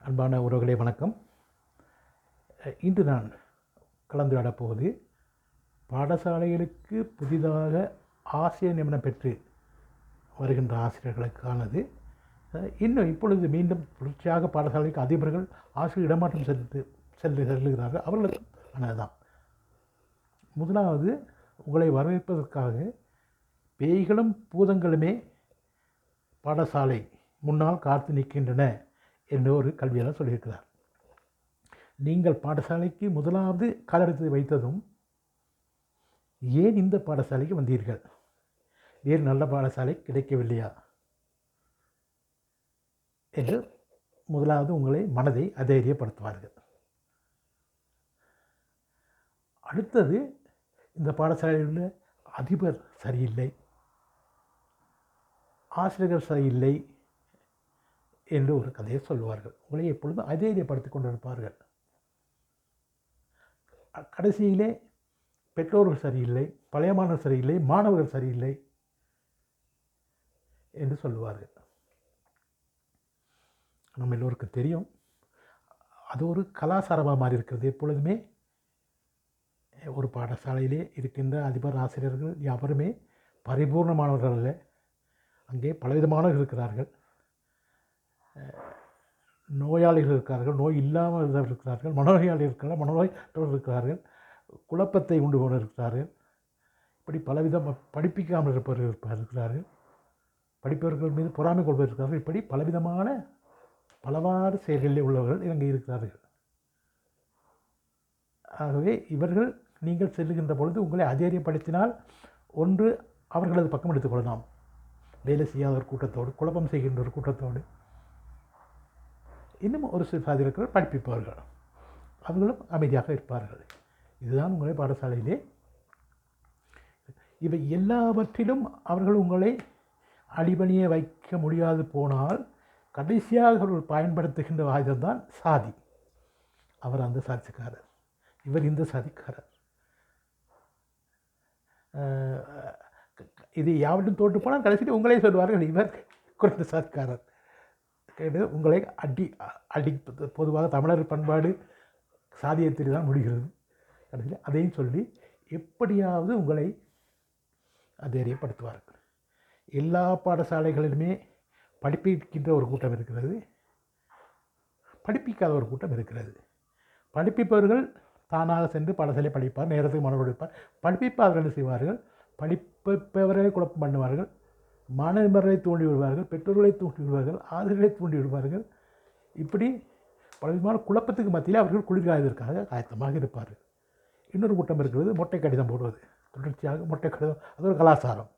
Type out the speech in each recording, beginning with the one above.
அன்பான உறவுகளே வணக்கம். இன்று நான் கலந்துரையாடப் போவது பாடசாலைகளுக்கு புதிதாக ஆசிரியர் நியமனம் பெற்று வருகின்ற ஆசிரியர்களுக்கானது. இன்னும் இப்பொழுது மீண்டும் தொடர்ச்சியாக பாடசாலைக்கு அதிபர்கள் ஆசிரியர் இடமாற்றம் செல்லுகிறார்கள். அவர்களுக்கு ஆனதுதான். முதலாவது, உங்களை வரவேற்பதற்காக பேய்களும் பூதங்களுமே பாடசாலை முன்னால் காத்து நிற்கின்றன என்று ஒரு கல்வியாளர் சொல்லியிருக்கிறார். நீங்கள் பாடசாலைக்கு முதலாவது காலெடுத்து வைத்ததும் ஏன் இந்த பாடசாலைக்கு வந்தீர்கள், வேறு நல்ல பாடசாலை கிடைக்கவில்லையா என்று முதலாவது உங்களை மனதை அதைரியப்படுத்துவார்கள். அடுத்தது, இந்த பாடசாலையில் உள்ள அதிபர் சரியில்லை, ஆசிரியர்கள் சரியில்லை என்று ஒரு கதையை சொல்லுவார்கள். உங்களை எப்பொழுதும் அதைரியப்படுத்தி கொண்டிருப்பார்கள். கடைசியிலே பெற்றோர்கள் சரியில்லை, பழைய மாணவர்கள் சரியில்லை, மாணவர்கள் சரியில்லை என்று சொல்லுவார்கள். நம்ம எல்லோருக்கும் தெரியும், அது ஒரு கலாச்சாரமாக மாறி இருக்கிறது. எப்பொழுதுமே ஒரு பாடசாலையிலே இருக்கின்ற அதிபர் ஆசிரியர்கள் யாவருமே பரிபூர்ணமானவர்கள் அல்ல. அங்கே பலவிதமானவர்கள் இருக்கிறார்கள். நோயாளிகள் இருக்கிறார்கள், நோய் இல்லாமல் இருக்கிறார்கள், மனநோயாளி இருக்கிறார்கள், மனநோயற்றவர்கள் இருக்கிறார்கள், குழப்பத்தை உண்டு கொண்டு இருக்கிறார்கள். இப்படி பலவிதம் படிப்பிக்காமல் இருப்பவர்கள் இருக்கிறார்கள், படிப்பவர்கள் மீது பொறாமை கொள்வர்கள் இருக்கிறார்கள். இப்படி பலவிதமான பலவாறு செயல்களில் உள்ளவர்கள் இங்கே இருக்கிறார்கள். ஆகவே இவர்கள் நீங்கள் செல்லுகின்ற பொழுது உங்களை அதைரியப்படுத்தினால், ஒன்று அவர்களது பக்கம் எடுத்துக்கொள்ளலாம். வேலை செய்யாத ஒரு கூட்டத்தோடு, குழப்பம் செய்கின்ற ஒரு கூட்டத்தோடு. இன்னும் ஒரு சில சாதிகள் படிப்பிப்பவர்கள், அவர்களும் அமைதியாக இருப்பார்கள். இதுதான் உங்களை பாடசாலையிலே. இவை எல்லாவற்றிலும் அவர்கள் உங்களை அடிபணிய வைக்க முடியாது போனால், கடைசியாக அவர்கள் பயன்படுத்துகின்ற ஆயுதம்தான் சாதி. அவர் அந்த சாதிக்காரர், இவர் இந்த சாதிக்காரர். இது யாவற்றும் தோற்று போனால் கடைசியில் உங்களே சொல்வார்கள், இவர் குறைந்த சாதிக்காரர். உங்களை அடி பொதுவாக தமிழர் பண்பாடு சாதியத்தில் தான் முடிகிறது. கடைசியில் அதையும் சொல்லி எப்படியாவது உங்களை தைரியப்படுத்துவார்கள். எல்லா பாடசாலைகளிலுமே படிப்பிக்கின்ற ஒரு கூட்டம் இருக்கிறது, படிப்பிக்காத ஒரு கூட்டம் இருக்கிறது. படிப்பிப்பவர்கள் தானாக சென்று பாடசாலை படிப்பார், நேரத்துக்கு மாணவர்கள் படிப்பார். படிப்பிப்பாளர்கள் செய்வார்கள், படிப்பவர்களை குழப்பம் பண்ணுவார்கள், மாணவர்களை தூண்டி விடுவார்கள், பெற்றோர்களை தூண்டி விடுவார்கள், ஆசிரியர்களை தூண்டி விடுவார்கள். இப்படி பலவிதமான குழப்பத்துக்கு மத்தியில் அவர்கள் குளிர்காய்வதற்காக ஆயத்தமாக இருப்பார்கள். இன்னொரு கூட்டம் இருக்கிறது, மொட்டை கடிதம் போடுவது. தொடர்ச்சியாக மொட்டை கடிதம், அது ஒரு கலாச்சாரம்.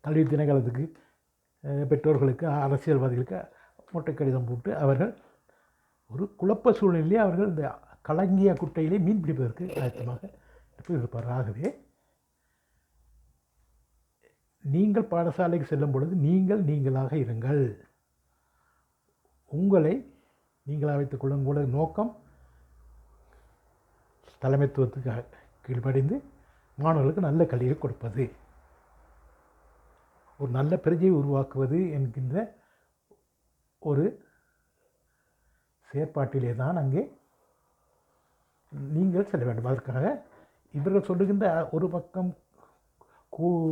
கல்வி திணைக்களத்துக்கு, பெற்றோர்களுக்கு, அரசியல்வாதிகளுக்கு மொட்டை கடிதம் போட்டு அவர்கள் ஒரு குழப்ப சூழ்நிலையிலே அவர்கள் இந்த கலங்கிய குட்டையிலே மீன் பிடிப்பதற்கு ஆயத்தமாக இருப்பார்கள். ஆகவே நீங்கள் பாடசாலைக்கு செல்லும் பொழுது நீங்களாக இருங்கள். உங்களை நீங்களாக வைத்துக் கொள்ளும். உங்களோட நோக்கம் தலைமைத்துவத்துக்கு கீழ்ப்படிந்து மாணவர்களுக்கு நல்ல கல்வியை கொடுப்பது, ஒரு நல்ல பிரஜையை உருவாக்குவது என்கின்ற ஒரு செயற்பாட்டிலே தான் அங்கே நீங்கள் செல்ல வேண்டும். அதற்காக இவர்கள் சொல்லுகின்ற ஒரு பக்கம்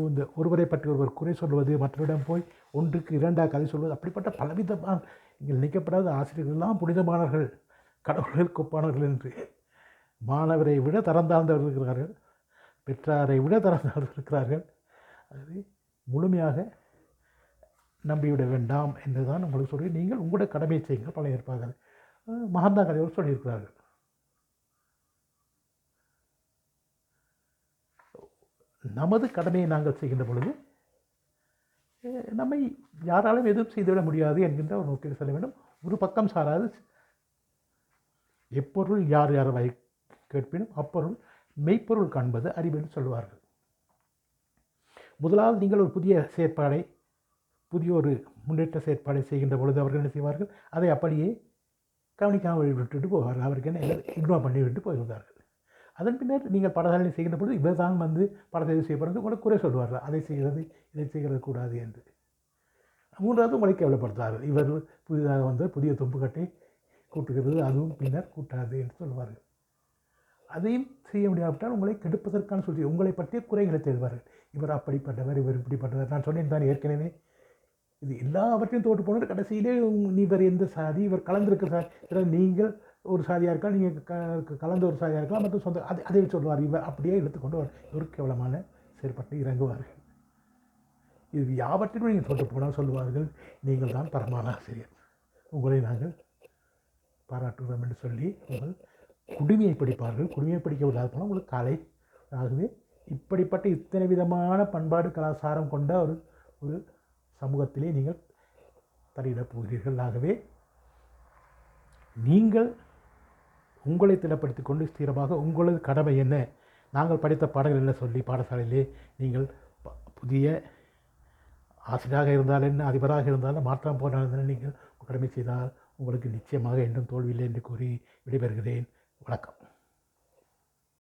இந்த ஒருவரை பற்றி ஒருவர் குறை சொல்வது, மற்றவரிடம் போய் ஒன்றுக்கு இரண்டாக கதை சொல்வது, அப்படிப்பட்ட பலவிதமான இங்கே நினைக்கப்படாத ஆசிரியர்கள்லாம் புனிதமானவர்கள், கடவுள்களுக்கு ஒப்பானவர்கள் என்று மாணவரை விட தரந்தாழ்ந்தவர்கள் இருக்கிறார்கள், பெற்றாரை விட தரந்தாழ்ந்தவர்கள் இருக்கிறார்கள். அது முழுமையாக நம்பிவிட வேண்டாம் என்று தான் உங்களுக்கு சொல்லி, நீங்கள் உங்களோட கடமையை செய்யுங்கள். பல இருப்பார்கள். மகாத்மா காந்தியோடு சொல்லியிருக்கிறார்கள். நமது கடமையை நாங்கள் செய்கின்ற பொழுது நம்மை யாராலும் எதுவும் செய்துவிட முடியாது என்கின்ற ஒரு நோக்கில் செல்ல வேண்டும். ஒரு பக்கம் சாராது. எப்பொருள் யார் யார் வை கேட்பினும் அப்பொருள் மெய்ப்பொருள் காண்பது அறிவென்று சொல்வார்கள். முதலாவது, நீங்கள் ஒரு புதிய செயற்பாடை, புதிய ஒரு முன்னேற்ற செயற்பாடை செய்கின்ற பொழுது அவர்கள் என்ன செய்வார்கள், அதை அப்படியே கவனிக்காமல் விட்டுட்டு போவார்கள். அவருக்கு என்ன இக்னோர் பண்ணி விட்டு போய்விடுவார்கள். அதன் பின்னர் நீங்கள் பாடசாலை செய்கின்ற பொழுது இவர் தான் வந்து பாடசாலை செய்யப்படுறது கூட குறை சொல்வார்கள், அதை செய்கிறது இதை செய்கிறது கூடாது என்று. மூன்றாவது உங்களை கேவலப்படுத்தாது. இவர் புதிதாக வந்து புதிய தும்பு கட்டி கூட்டுகிறது, அதுவும் பின்னர் கூட்டாது என்று சொல்வார்கள். அதையும் செய்ய முடியாவிட்டால் உங்களை கெடுப்பதற்கான சொல்லி உங்களை பற்றிய குறைகளை தேடுவார்கள். இவர் அப்படிப்பட்டவர், இவர் இப்படிப்பட்டவர். நான் சொன்னேன் தான் ஏற்கனவே, இது எல்லாவற்றையும் தோற்று போனது. கடைசியிலே இவர் எந்த சாதி, இவர் கலந்திருக்க சாதி, நீங்கள் ஒரு சாதியாக இருக்கலாம், நீங்கள் கலந்த ஒரு சாதியாக இருக்கலாம், மற்றும் சொந்த அதை சொல்வார். இவர் அப்படியே எடுத்துக்கொண்டு ஒரு கேவலமான செயல்பட்டு இறங்குவார்கள். இது யாவற்றிலும் நீங்கள் தோற்று போனால் சொல்லுவார்கள், நீங்கள் தான் பரமான ஆசிரியர், உங்களை நாங்கள் பாராட்டுகிறோம் என்று சொல்லி உங்கள் குடுமையை படிப்பார்கள். குடுமையை படிக்க விடாத போனால் உங்களுக்கு காலை. ஆகவே இப்படிப்பட்ட இத்தனை விதமான பண்பாடு கலாச்சாரம் கொண்ட ஒரு சமூகத்திலே நீங்கள் தடையிடப் போகிறீர்கள். ஆகவே நீங்கள் உங்களை திடப்படுத்திக் கொண்டு ஸ்திரமாக உங்களது கடமை என்ன, நாங்கள் படித்த பாடங்கள் என்ன சொல்லி பாடசாலையிலே நீங்கள் புதிய ஆசிரியராக இருந்தால் என்ன, அதிபராக இருந்தாலும் மாற்றம் போனாலும் நீங்கள் கடமை செய்தால் உங்களுக்கு நிச்சயமாக என்றும் தோல்வியில்லை என்று கூறி விடைபெறுகிறேன். வணக்கம்.